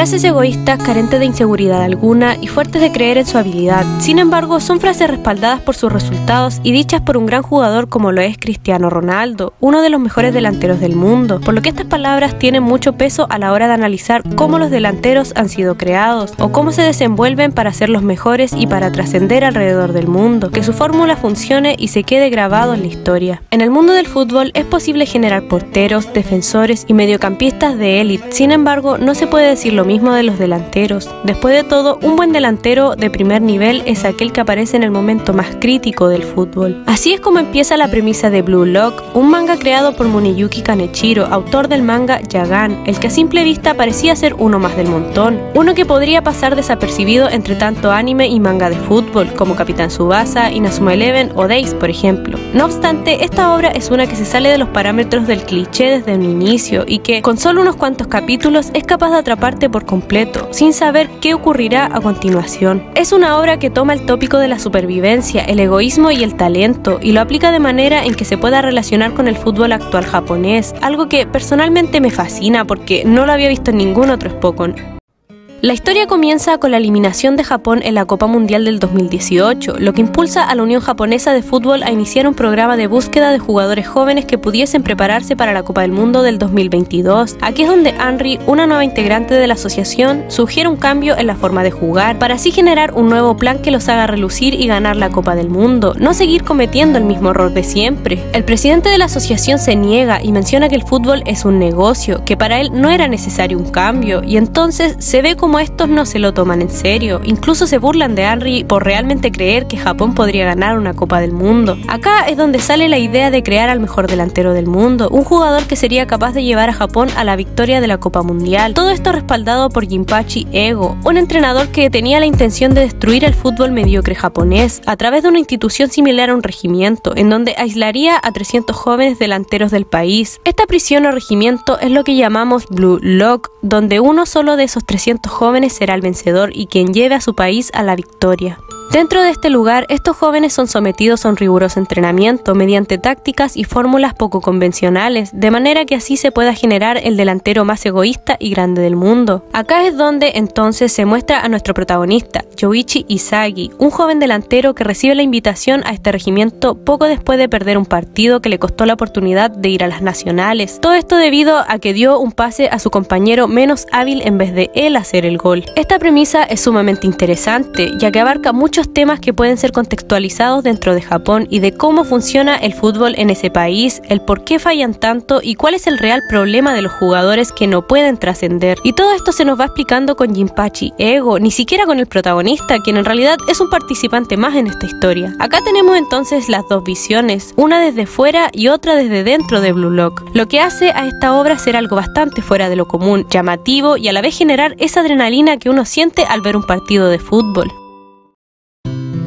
Frases egoístas, carentes de inseguridad alguna y fuertes de creer en su habilidad. Sin embargo, son frases respaldadas por sus resultados y dichas por un gran jugador como lo es Cristiano Ronaldo, uno de los mejores delanteros del mundo, por lo que estas palabras tienen mucho peso a la hora de analizar cómo los delanteros han sido creados o cómo se desenvuelven para ser los mejores y para trascender alrededor del mundo, que su fórmula funcione y se quede grabado en la historia. En el mundo del fútbol es posible generar porteros, defensores y mediocampistas de élite. Sin embargo, no se puede decir lo mismo de los delanteros. Después de todo, un buen delantero de primer nivel es aquel que aparece en el momento más crítico del fútbol. Así es como empieza la premisa de Blue Lock, un manga creado por Muneyuki Kaneshiro, autor del manga Yagan, el que a simple vista parecía ser uno más del montón, uno que podría pasar desapercibido entre tanto anime y manga de fútbol, como Capitán Tsubasa, Inazuma Eleven o Days, por ejemplo. No obstante, esta obra es una que se sale de los parámetros del cliché desde un inicio y que, con solo unos cuantos capítulos, es capaz de atraparte por completo, sin saber qué ocurrirá a continuación. Es una obra que toma el tópico de la supervivencia, el egoísmo y el talento, y lo aplica de manera en que se pueda relacionar con el fútbol actual japonés, algo que personalmente me fascina porque no lo había visto en ningún otro Spokon. La historia comienza con la eliminación de Japón en la Copa Mundial del 2018, lo que impulsa a la Unión Japonesa de Fútbol a iniciar un programa de búsqueda de jugadores jóvenes que pudiesen prepararse para la Copa del Mundo del 2022. Aquí es donde Henry, una nueva integrante de la asociación, sugiere un cambio en la forma de jugar, para así generar un nuevo plan que los haga relucir y ganar la Copa del Mundo, no seguir cometiendo el mismo error de siempre. El presidente de la asociación se niega y menciona que el fútbol es un negocio, que para él no era necesario un cambio, y entonces se ve como estos no se lo toman en serio, incluso se burlan de Henry por realmente creer que Japón podría ganar una Copa del Mundo. Acá es donde sale la idea de crear al mejor delantero del mundo, un jugador que sería capaz de llevar a Japón a la victoria de la Copa Mundial. Todo esto respaldado por Jinpachi Ego, un entrenador que tenía la intención de destruir el fútbol mediocre japonés a través de una institución similar a un regimiento, en donde aislaría a 300 jóvenes delanteros del país. Esta prisión o regimiento es lo que llamamos Blue Lock, donde uno solo de esos 300 jóvenes será el vencedor y quien lleve a su país a la victoria. Dentro de este lugar, estos jóvenes son sometidos a un riguroso entrenamiento mediante tácticas y fórmulas poco convencionales, de manera que así se pueda generar el delantero más egoísta y grande del mundo. Acá es donde entonces se muestra a nuestro protagonista, Yoichi Isagi, un joven delantero que recibe la invitación a este regimiento poco después de perder un partido que le costó la oportunidad de ir a las nacionales. Todo esto debido a que dio un pase a su compañero menos hábil en vez de él hacer el gol. Esta premisa es sumamente interesante, ya que abarca muchos temas que pueden ser contextualizados dentro de Japón y de cómo funciona el fútbol en ese país, el por qué fallan tanto y cuál es el real problema de los jugadores que no pueden trascender. Y todo esto se nos va explicando con Jinpachi Ego, ni siquiera con el protagonista, quien en realidad es un participante más en esta historia. Acá tenemos entonces las dos visiones, una desde fuera y otra desde dentro de Blue Lock, lo que hace a esta obra ser algo bastante fuera de lo común, llamativo y a la vez generar esa adrenalina que uno siente al ver un partido de fútbol.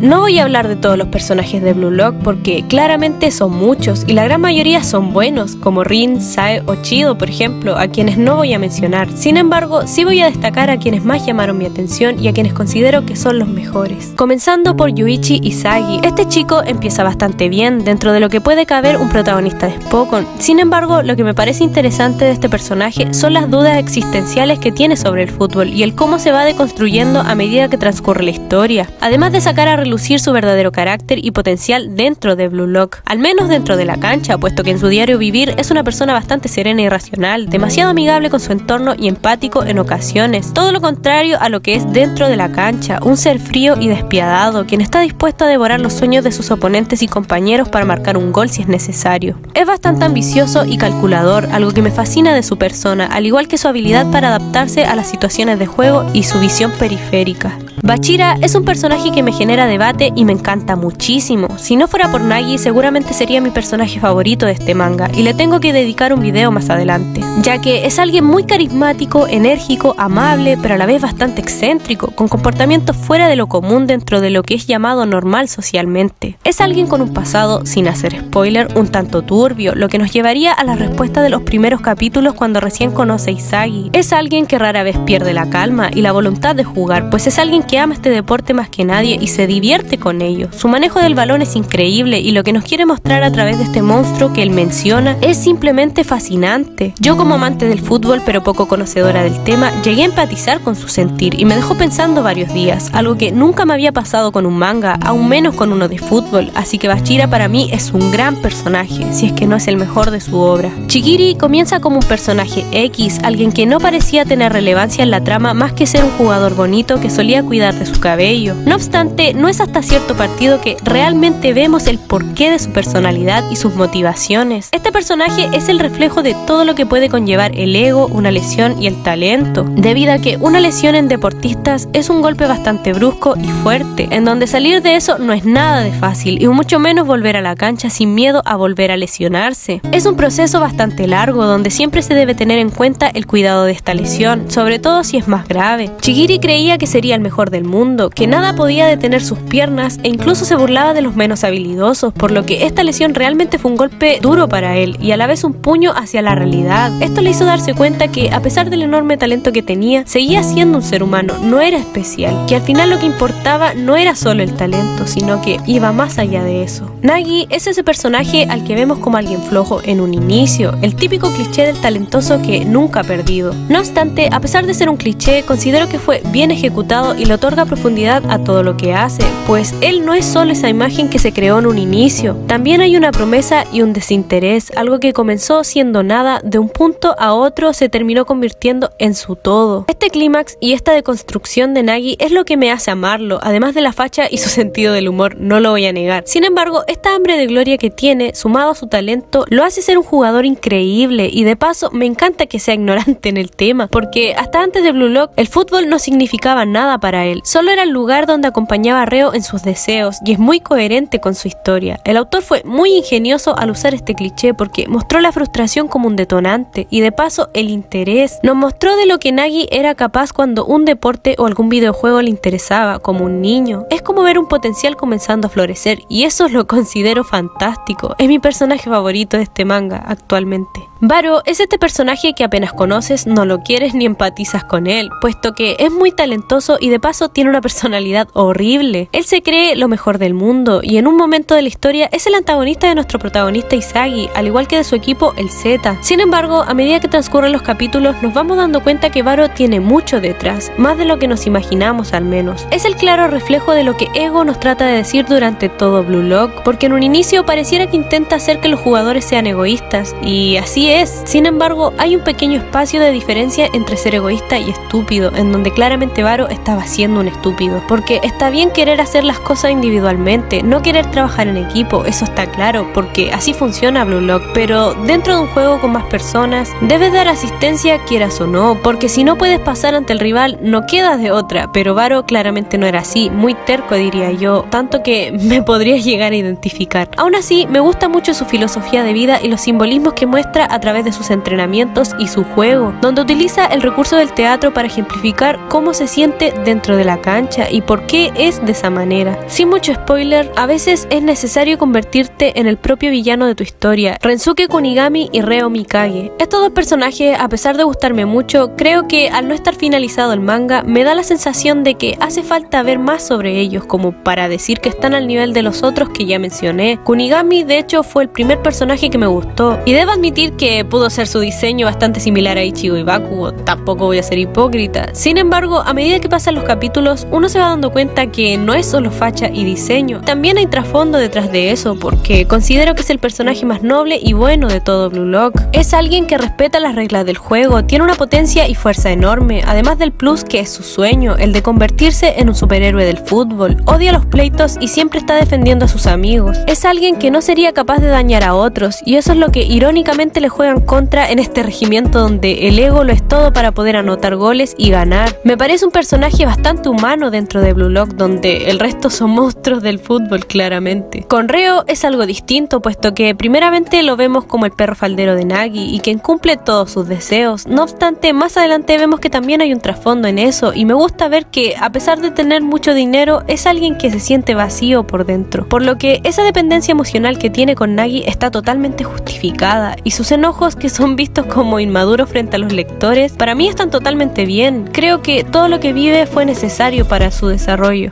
No voy a hablar de todos los personajes de Blue Lock porque claramente son muchos y la gran mayoría son buenos, como Rin, Sae o Chido, por ejemplo, a quienes no voy a mencionar. Sin embargo, sí voy a destacar a quienes más llamaron mi atención y a quienes considero que son los mejores. Comenzando por Yuichi Isagi. Este chico empieza bastante bien dentro de lo que puede caber un protagonista de Spokon. Sin embargo, lo que me parece interesante de este personaje son las dudas existenciales que tiene sobre el fútbol y el cómo se va deconstruyendo a medida que transcurre la historia. Además de sacar a relucir su verdadero carácter y potencial dentro de Blue Lock, al menos dentro de la cancha, puesto que en su diario vivir es una persona bastante serena y racional, demasiado amigable con su entorno y empático en ocasiones, todo lo contrario a lo que es dentro de la cancha, un ser frío y despiadado, quien está dispuesto a devorar los sueños de sus oponentes y compañeros para marcar un gol si es necesario. Es bastante ambicioso y calculador, algo que me fascina de su persona, al igual que su habilidad para adaptarse a las situaciones de juego y su visión periférica. Bachira es un personaje que me genera debate y me encanta muchísimo. Si no fuera por Nagi, seguramente sería mi personaje favorito de este manga, y le tengo que dedicar un video más adelante, ya que es alguien muy carismático, enérgico, amable, pero a la vez bastante excéntrico, con comportamientos fuera de lo común dentro de lo que es llamado normal socialmente. Es alguien con un pasado, sin hacer spoiler, un tanto turbio, lo que nos llevaría a la respuesta de los primeros capítulos cuando recién conoce a Isagi. Es alguien que rara vez pierde la calma y la voluntad de jugar, pues es alguien porque ama este deporte más que nadie y se divierte con ello. Su manejo del balón es increíble y lo que nos quiere mostrar a través de este monstruo que él menciona es simplemente fascinante. Yo, como amante del fútbol pero poco conocedora del tema, llegué a empatizar con su sentir y me dejó pensando varios días, algo que nunca me había pasado con un manga, aún menos con uno de fútbol, así que Bashira para mí es un gran personaje, si es que no es el mejor de su obra. Chihiri comienza como un personaje X, alguien que no parecía tener relevancia en la trama más que ser un jugador bonito que solía cuidar de su cabello. No obstante, no es hasta cierto partido que realmente vemos el porqué de su personalidad y sus motivaciones. Este personaje es el reflejo de todo lo que puede conllevar el ego, una lesión y el talento, debido a que una lesión en deportistas es un golpe bastante brusco y fuerte, en donde salir de eso no es nada de fácil y mucho menos volver a la cancha sin miedo a volver a lesionarse. Es un proceso bastante largo donde siempre se debe tener en cuenta el cuidado de esta lesión, sobre todo si es más grave. Chihiri creía que sería el mejor del mundo, que nada podía detener sus piernas e incluso se burlaba de los menos habilidosos, por lo que esta lesión realmente fue un golpe duro para él y a la vez un puño hacia la realidad. Esto le hizo darse cuenta que a pesar del enorme talento que tenía, seguía siendo un ser humano, no era especial, que al final lo que importaba no era solo el talento, sino que iba más allá de eso. Nagi es ese personaje al que vemos como alguien flojo en un inicio, el típico cliché del talentoso que nunca ha perdido. No obstante, a pesar de ser un cliché, considero que fue bien ejecutado y le otorga profundidad a todo lo que hace, pues él no es solo esa imagen que se creó en un inicio, también hay una promesa y un desinterés, algo que comenzó siendo nada, de un punto a otro se terminó convirtiendo en su todo. Este clímax y esta deconstrucción de Nagi es lo que me hace amarlo, además de la facha y su sentido del humor, no lo voy a negar. Sin embargo, esta hambre de gloria que tiene, sumado a su talento, lo hace ser un jugador increíble y de paso me encanta que sea ignorante en el tema, porque hasta antes de Blue Lock el fútbol no significaba nada para él, solo era el lugar donde acompañaba a Reo en sus deseos y es muy coherente con su historia. El autor fue muy ingenioso al usar este cliché porque mostró la frustración como un detonante y de paso el interés. Nos mostró de lo que Nagi era capaz cuando un deporte o algún videojuego le interesaba, como un niño. Es como ver un potencial comenzando a florecer y eso lo considero fantástico. Es mi personaje favorito de este manga actualmente. Baro es este personaje que apenas conoces, no lo quieres ni empatizas con él, puesto que es muy talentoso y de paso tiene una personalidad horrible. Él se cree lo mejor del mundo y en un momento de la historia es el antagonista de nuestro protagonista Izagi, al igual que de su equipo el Z. Sin embargo, a medida que transcurren los capítulos nos vamos dando cuenta que Baro tiene mucho detrás, más de lo que nos imaginamos al menos. Es el claro reflejo de lo que Ego nos trata de decir durante todo Blue Lock, porque en un inicio pareciera que intenta hacer que los jugadores sean egoístas, y así es. Sin embargo, hay un pequeño espacio de diferencia entre ser egoísta y estúpido, en donde claramente Baro estaba siendo un estúpido, porque está bien querer hacer las cosas individualmente, no querer trabajar en equipo, eso está claro, porque así funciona Blue Lock, pero dentro de un juego con más personas, debes dar asistencia quieras o no, porque si no puedes pasar ante el rival, no quedas de otra, pero Baro claramente no era así, muy terco diría yo, tanto que me podría llegar a identificar. Aún así, me gusta mucho su filosofía de vida y los simbolismos que muestra a través de sus entrenamientos y su juego, donde utiliza el recurso del teatro para ejemplificar cómo se siente dentro de la cancha y por qué es de esa manera. Sin mucho spoiler, a veces es necesario convertirte en el propio villano de tu historia. Rensuke Kunigami y Reo Mikage. Estos dos personajes, a pesar de gustarme mucho, creo que al no estar finalizado el manga, me da la sensación de que hace falta ver más sobre ellos, como para decir que están al nivel de los otros que ya mencioné. Kunigami, de hecho, fue el primer personaje que me gustó, y debo admitir que pudo ser su diseño bastante similar a Ichigo y Bakugo, tampoco voy a ser hipócrita. Sin embargo, a medida que pasan los capítulos, uno se va dando cuenta que no es solo facha y diseño, también hay trasfondo detrás de eso, porque considero que es el personaje más noble y bueno de todo Blue Lock. Es alguien que respeta las reglas del juego, tiene una potencia y fuerza enorme, además del plus que es su sueño, el de convertirse en un superhéroe del fútbol. Odia los pleitos y siempre está defendiendo a sus amigos. Es alguien que no sería capaz de dañar a otros, y eso es lo que irónicamente le juegan contra en este regimiento donde el ego lo es todo para poder anotar goles y ganar. Me parece un personaje bastante humano dentro de Blue Lock, donde el resto son monstruos del fútbol claramente. Con Reo es algo distinto, puesto que primeramente lo vemos como el perro faldero de Nagi y quien cumple todos sus deseos. No obstante, más adelante vemos que también hay un trasfondo en eso, y me gusta ver que a pesar de tener mucho dinero, es alguien que se siente vacío por dentro, por lo que esa dependencia emocional que tiene con Nagi está totalmente justificada, y sus enojos, que son vistos como inmaduros frente a los lectores, para mí están totalmente bien. Creo que todo lo que vive fue necesario necesario para su desarrollo.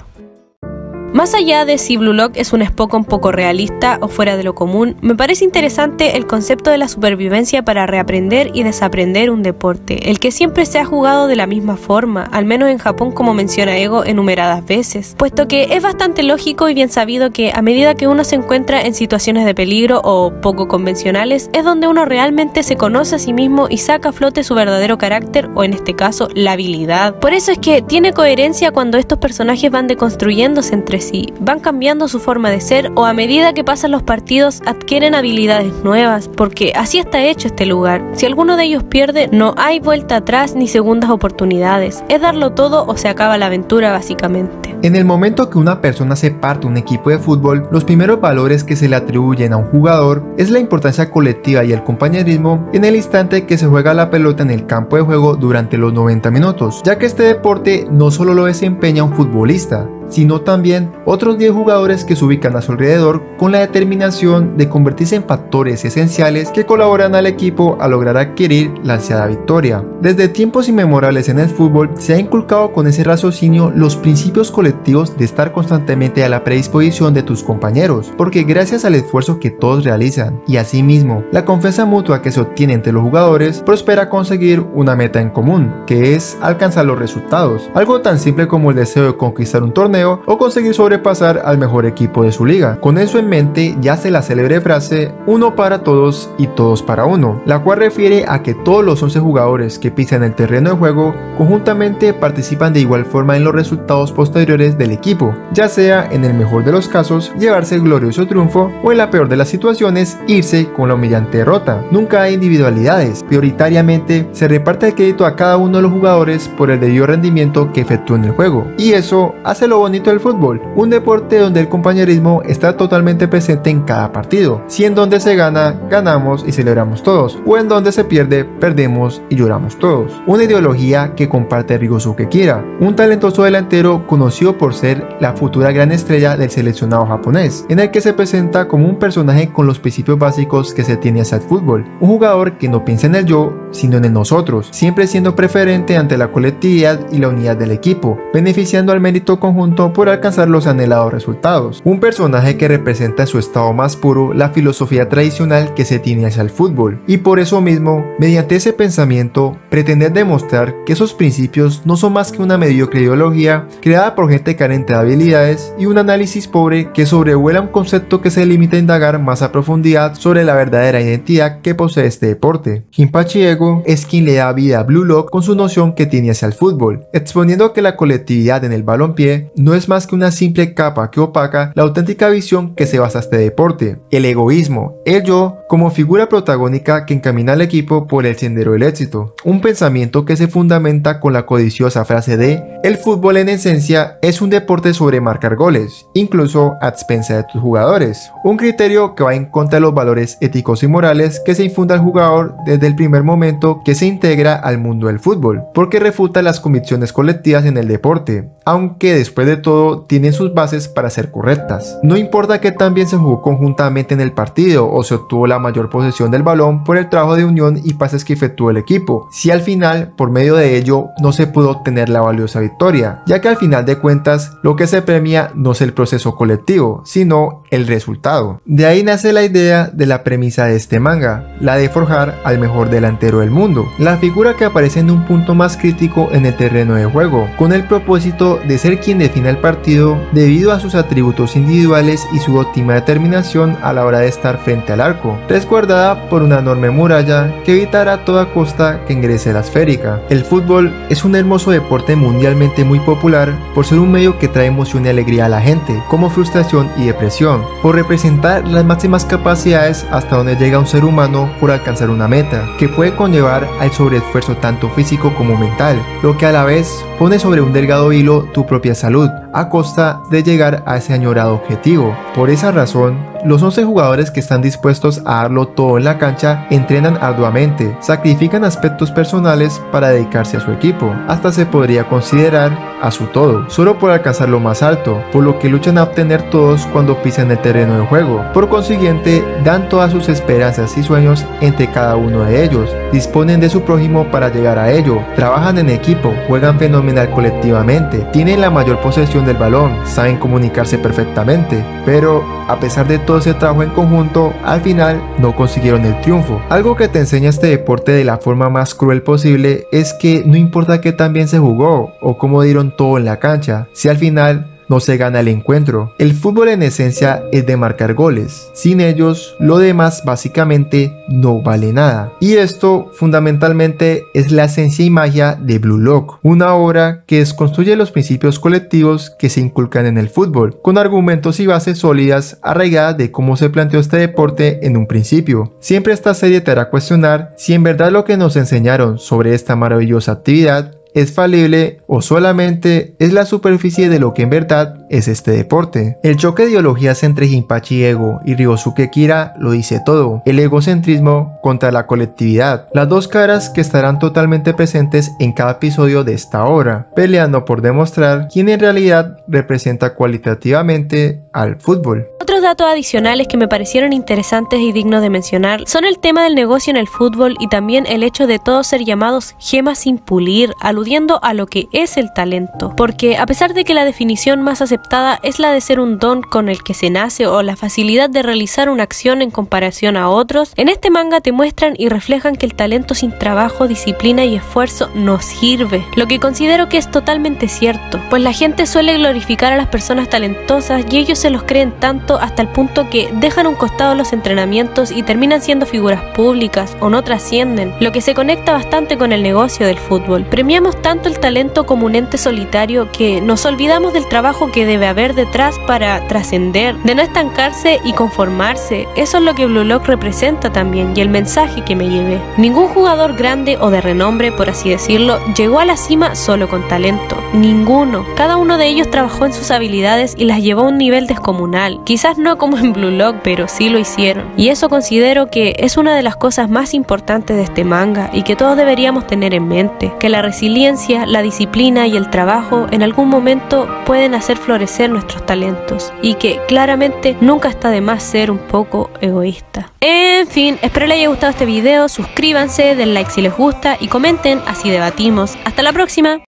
Más allá de si Blue Lock es un Spock un poco realista o fuera de lo común, me parece interesante el concepto de la supervivencia para reaprender y desaprender un deporte, el que siempre se ha jugado de la misma forma, al menos en Japón, como menciona Ego enumeradas veces, puesto que es bastante lógico y bien sabido que a medida que uno se encuentra en situaciones de peligro o poco convencionales, es donde uno realmente se conoce a sí mismo y saca a flote su verdadero carácter, o en este caso, la habilidad. Por eso es que tiene coherencia cuando estos personajes van deconstruyéndose entre sí, van cambiando su forma de ser, o a medida que pasan los partidos adquieren habilidades nuevas, porque así está hecho este lugar. Si alguno de ellos pierde, no hay vuelta atrás ni segundas oportunidades, es darlo todo o se acaba la aventura básicamente. En el momento que una persona se parte de un equipo de fútbol, los primeros valores que se le atribuyen a un jugador es la importancia colectiva y el compañerismo en el instante que se juega la pelota en el campo de juego durante los 90 minutos, ya que este deporte no solo lo desempeña un futbolista, sino también otros 10 jugadores que se ubican a su alrededor con la determinación de convertirse en factores esenciales que colaboran al equipo a lograr adquirir la ansiada victoria. Desde tiempos inmemorables en el fútbol se ha inculcado con ese raciocinio los principios colectivos de estar constantemente a la predisposición de tus compañeros, porque gracias al esfuerzo que todos realizan y asimismo la confianza mutua que se obtiene entre los jugadores, prospera conseguir una meta en común, que es alcanzar los resultados, algo tan simple como el deseo de conquistar un torneo o conseguir sobrepasar al mejor equipo de su liga. Con eso en mente yace la célebre frase uno para todos y todos para uno, la cual refiere a que todos los 11 jugadores que pisan el terreno de juego conjuntamente participan de igual forma en los resultados posteriores del equipo, ya sea en el mejor de los casos llevarse el glorioso triunfo o en la peor de las situaciones irse con la humillante derrota. Nunca hay individualidades, prioritariamente se reparte el crédito a cada uno de los jugadores por el debido rendimiento que efectúan en el juego, y eso hace lo bonito del fútbol, un deporte donde el compañerismo está totalmente presente en cada partido, si en donde se gana, ganamos y celebramos todos, o en donde se pierde, perdemos y lloramos todos. Una ideología que comparte Rigo Kekira, un talentoso delantero conocido por ser la futura gran estrella del seleccionado japonés, en el que se presenta como un personaje con los principios básicos que se tiene hacia el fútbol, un jugador que no piensa en el yo, sino en el nosotros, siempre siendo preferente ante la colectividad y la unidad del equipo, beneficiando al mérito conjunto por alcanzar los anhelados resultados. Un personaje que representa en su estado más puro la filosofía tradicional que se tiene hacia el fútbol, y por eso mismo, mediante ese pensamiento, pretender demostrar que esos principios no son más que una mediocre ideología creada por gente carente de habilidades y un análisis pobre que sobrevuela un concepto que se limita a indagar más a profundidad sobre la verdadera identidad que posee este deporte. Jinpachi Ego es quien le da vida a Blue Lock con su noción que tiene hacia el fútbol, exponiendo que la colectividad en el balompié no es más que una simple capa que opaca la auténtica visión que se basa este deporte, el egoísmo, el yo como figura protagónica que encamina al equipo por el sendero del éxito, un pensamiento que se fundamenta con la codiciosa frase de el fútbol en esencia es un deporte sobre marcar goles, incluso a expensa de tus jugadores, un criterio que va en contra de los valores éticos y morales que se infunda al jugador desde el primer momento que se integra al mundo del fútbol, porque refuta las convicciones colectivas en el deporte, aunque después de todo tienen sus bases para ser correctas. No importa que también se jugó conjuntamente en el partido o se obtuvo la mayor posesión del balón por el trabajo de unión y pases que efectuó el equipo, si al final por medio de ello no se pudo obtener la valiosa victoria, ya que al final de cuentas lo que se premia no es el proceso colectivo, sino el resultado. De ahí nace la idea de la premisa de este manga, la de forjar al mejor delantero del mundo, la figura que aparece en un punto más crítico en el terreno de juego, con el propósito de ser quien define el partido debido a sus atributos individuales y su óptima determinación a la hora de estar frente al arco, resguardada por una enorme muralla que evitará a toda costa que ingrese la esférica. El fútbol es un hermoso deporte mundialmente muy popular por ser un medio que trae emoción y alegría a la gente, como frustración y depresión, por representar las máximas capacidades hasta donde llega un ser humano por alcanzar una meta, que puede conllevar al sobreesfuerzo tanto físico como mental, lo que a la vez pone sobre un delgado hilo tu propia salud, a costa de llegar a ese añorado objetivo. Por esa razón, los 11 jugadores que están dispuestos a darlo todo en la cancha entrenan arduamente, sacrifican aspectos personales para dedicarse a su equipo. Hasta se podría considerar a su todo, solo por alcanzar lo más alto, por lo que luchan a obtener todos cuando pisan el terreno de juego. Por consiguiente, dan todas sus esperanzas y sueños entre cada uno de ellos, disponen de su prójimo para llegar a ello, trabajan en equipo, juegan fenomenal colectivamente, tienen la mayor posesión del balón, saben comunicarse perfectamente, pero a pesar de todo ese trabajo en conjunto, al final no consiguieron el triunfo. Algo que te enseña este deporte de la forma más cruel posible es que no importa qué tan bien se jugó o cómo dieron todo en la cancha, si al final no se gana el encuentro. El fútbol en esencia es de marcar goles. Sin ellos, lo demás básicamente no vale nada. Y esto fundamentalmente es la esencia y magia de Blue Lock, una obra que desconstruye los principios colectivos que se inculcan en el fútbol, con argumentos y bases sólidas arraigadas de cómo se planteó este deporte en un principio. Siempre esta serie te hará cuestionar si en verdad lo que nos enseñaron sobre esta maravillosa actividad es falible o solamente es la superficie de lo que en verdad es este deporte. El choque de ideologías entre Jinpachi Ego y Ryosuke Kira lo dice todo, el egocentrismo contra la colectividad, las dos caras que estarán totalmente presentes en cada episodio de esta obra, peleando por demostrar quién en realidad representa cualitativamente al fútbol. Otros datos adicionales que me parecieron interesantes y dignos de mencionar son el tema del negocio en el fútbol y también el hecho de todos ser llamados gemas sin pulir, aludiendo a lo que es el talento, porque a pesar de que la definición más aceptada es la de ser un don con el que se nace o la facilidad de realizar una acción en comparación a otros, en este manga te muestran y reflejan que el talento sin trabajo, disciplina y esfuerzo no sirve, lo que considero que es totalmente cierto, pues la gente suele glorificar a las personas talentosas y ellos se los creen tanto hasta el punto que dejan a un costado los entrenamientos y terminan siendo figuras públicas o no trascienden, lo que se conecta bastante con el negocio del fútbol. Premiamos tanto el talento como un ente solitario que nos olvidamos del trabajo que debe haber detrás para trascender, de no estancarse y conformarse. Eso es lo que Blue Lock representa también y el mensaje que me llevé. Ningún jugador grande o de renombre, por así decirlo, llegó a la cima solo con talento. Ninguno. Cada uno de ellos trabajó en sus habilidades y las llevó a un nivel descomunal. Quizás no como en Blue Lock, pero sí lo hicieron. Y eso considero que es una de las cosas más importantes de este manga y que todos deberíamos tener en mente, que la resiliencia, la disciplina y el trabajo en algún momento pueden hacer florecer nuestros talentos y que claramente nunca está de más ser un poco egoísta. En fin, espero les haya gustado este video, suscríbanse, den like si les gusta y comenten, así debatimos. Hasta la próxima.